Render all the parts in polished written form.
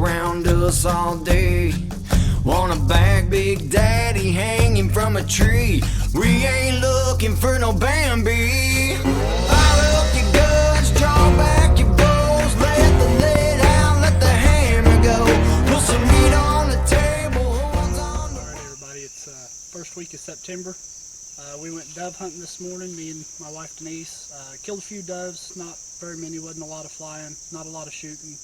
around us all day. Want a bag, Big Daddy hanging from a tree. We ain't looking for no Bambi. Fire up your guns, draw back your bows. Let the lead out, let the hammer go. Put some meat on the table. Alright everybody, it's first week of September. We went dove hunting this morning, me and my wife Denise. Killed a few doves, not very many, wasn't a lot of flying, not a lot of shooting.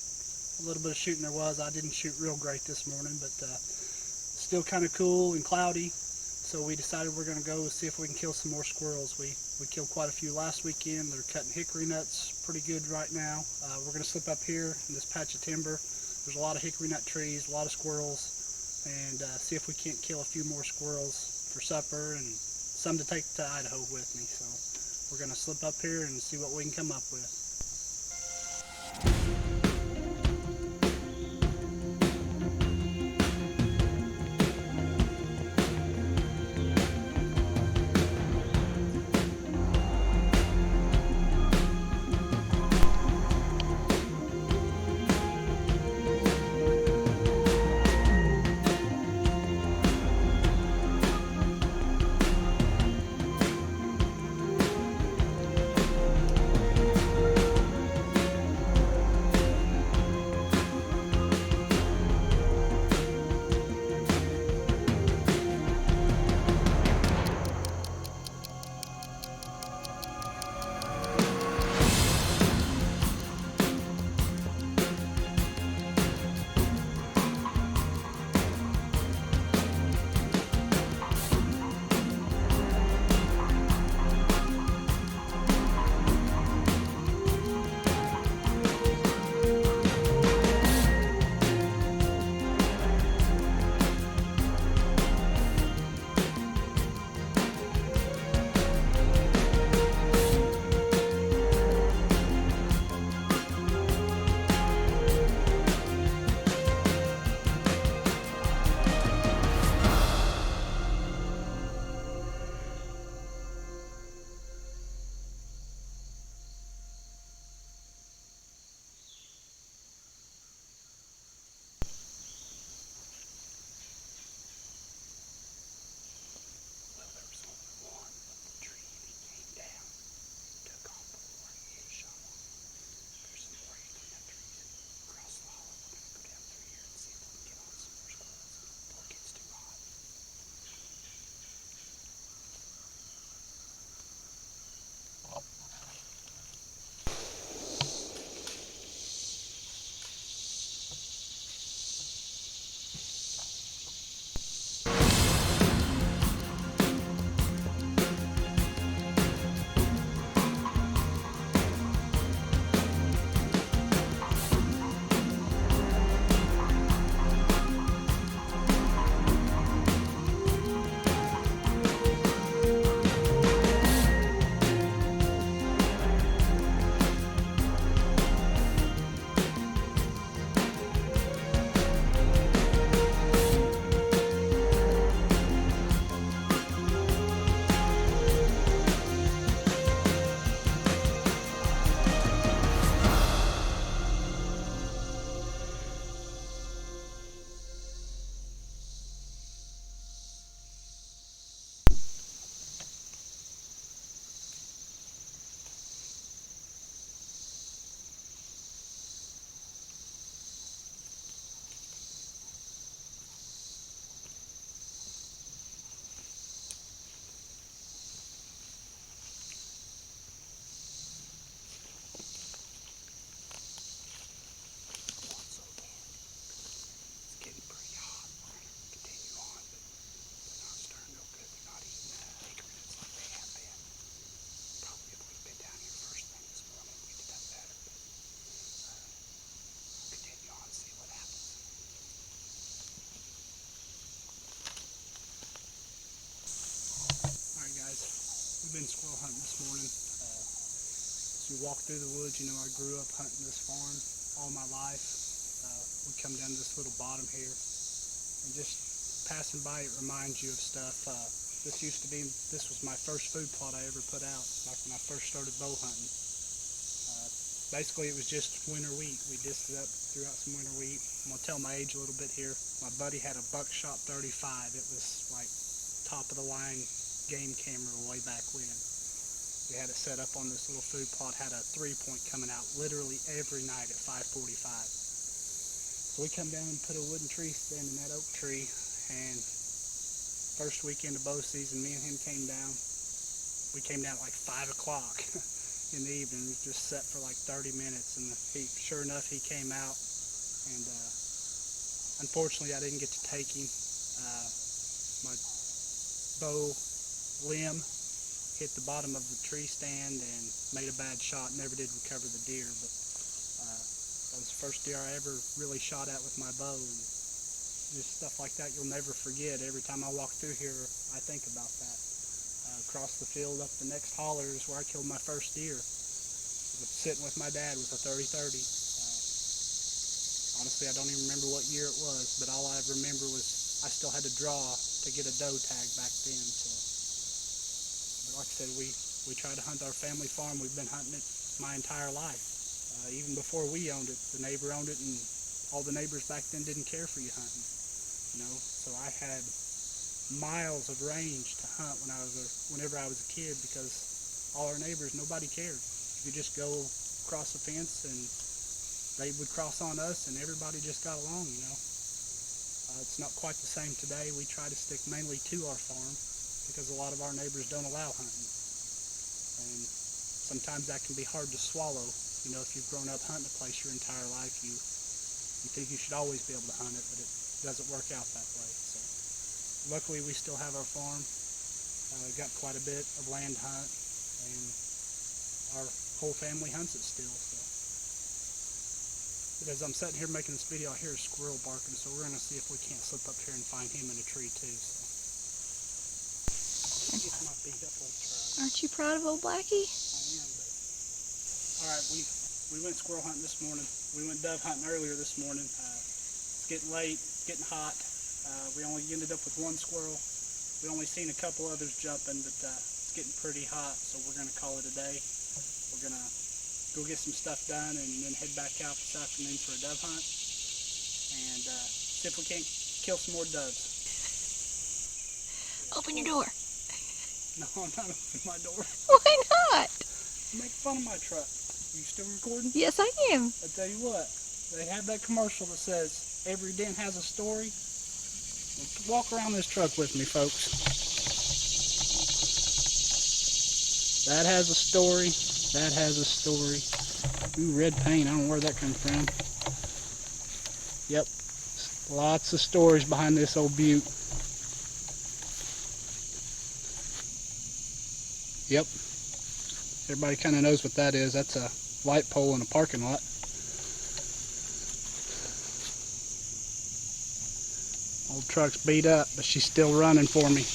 A little bit of shooting there was. I didn't shoot real great this morning, but still kind of cool and cloudy. So we decided we're going to go see if we can kill some more squirrels. We killed quite a few last weekend. They're cutting hickory nuts pretty good right now. We're going to slip up here in this patch of timber. There's a lot of hickory nut trees, a lot of squirrels, and see if we can't kill a few more squirrels for supper and some to take to Idaho with me. So we're going to slip up here and see what we can come up with. We've been squirrel hunting this morning. As we walk through the woods, you know, I grew up hunting this farm all my life. We come down to this little bottom here, and just passing by, it reminds you of stuff. This was my first food plot I ever put out, back when I first started bow hunting. basically it was just winter wheat. We dished it up, threw out some winter wheat. I'm gonna tell my age a little bit here. My buddy had a buckshot 35. It was like top of the line game camera way back when. We had it set up on this little food plot, had a 3-point coming out literally every night at 5:45. So we come down and put a wooden tree stand in that oak tree, and first weekend of bow season, me and him came down. We came down at like 5 o'clock in the evening. We just sat for like 30 minutes, and sure enough, he came out, and unfortunately, I didn't get to take him. My bow limb hit the bottom of the tree stand and made a bad shot. Never did recover the deer, but that was the first deer I ever really shot at with my bow. And just stuff like that you'll never forget. Every time I walk through here, I think about that. Across the field up the next holler is where I killed my first deer. I was sitting with my dad with a 30-30. Honestly, I don't even remember what year it was, but all I remember was I still had to draw to get a doe tag back then. So, but like I said, we try to hunt our family farm. We've been hunting it my entire life. Even before we owned it, the neighbor owned it, and all the neighbors back then didn't care for you hunting. You know, so I had miles of range to hunt whenever I was a kid, because all our neighbors, nobody cared. You could just go across the fence and they would cross on us, and everybody just got along, you know. It's not quite the same today. We try to stick mainly to our farm because a lot of our neighbors don't allow hunting. And sometimes that can be hard to swallow. You know, if you've grown up hunting a place your entire life, you think you should always be able to hunt it, but it doesn't work out that way. So luckily we still have our farm. Got quite a bit of land to hunt, and our whole family hunts it still. So. But as I'm sitting here making this video, I hear a squirrel barking, so we're going to see if we can't slip up here and find him in a tree too. So. Get my beat up old truck. Aren't you proud of old Blackie? I am, but... Alright, we went squirrel hunting this morning. We went dove hunting earlier this morning. It's getting late, it's getting hot. We only ended up with one squirrel. We only seen a couple others jumping, but it's getting pretty hot, so we're going to call it a day. We're going to go get some stuff done and then head back out this afternoon for a dove hunt and see if we can't kill some more doves. Open your door. No, I'm not opening my door. Why not? You make fun of my truck. You still recording? Yes, I am. I tell you what, they have that commercial that says every dent has a story. Walk around this truck with me, folks. That has a story. That has a story. Ooh, red paint. I don't know where that comes from. Yep. Lots of stories behind this old butte. Yep. Everybody kind of knows what that is. That's a light pole in a parking lot. Old truck's beat up, but she's still running for me.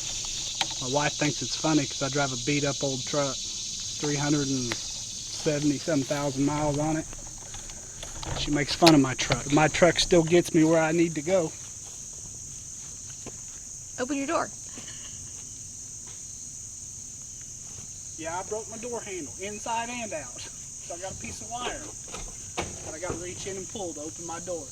My wife thinks it's funny because I drive a beat up old truck. 370-some-thousand miles on it. She makes fun of my truck. My truck still gets me where I need to go. Open your door. Yeah, I broke my door handle, inside and out. So I got a piece of wire that I got to reach in and pull to open my door.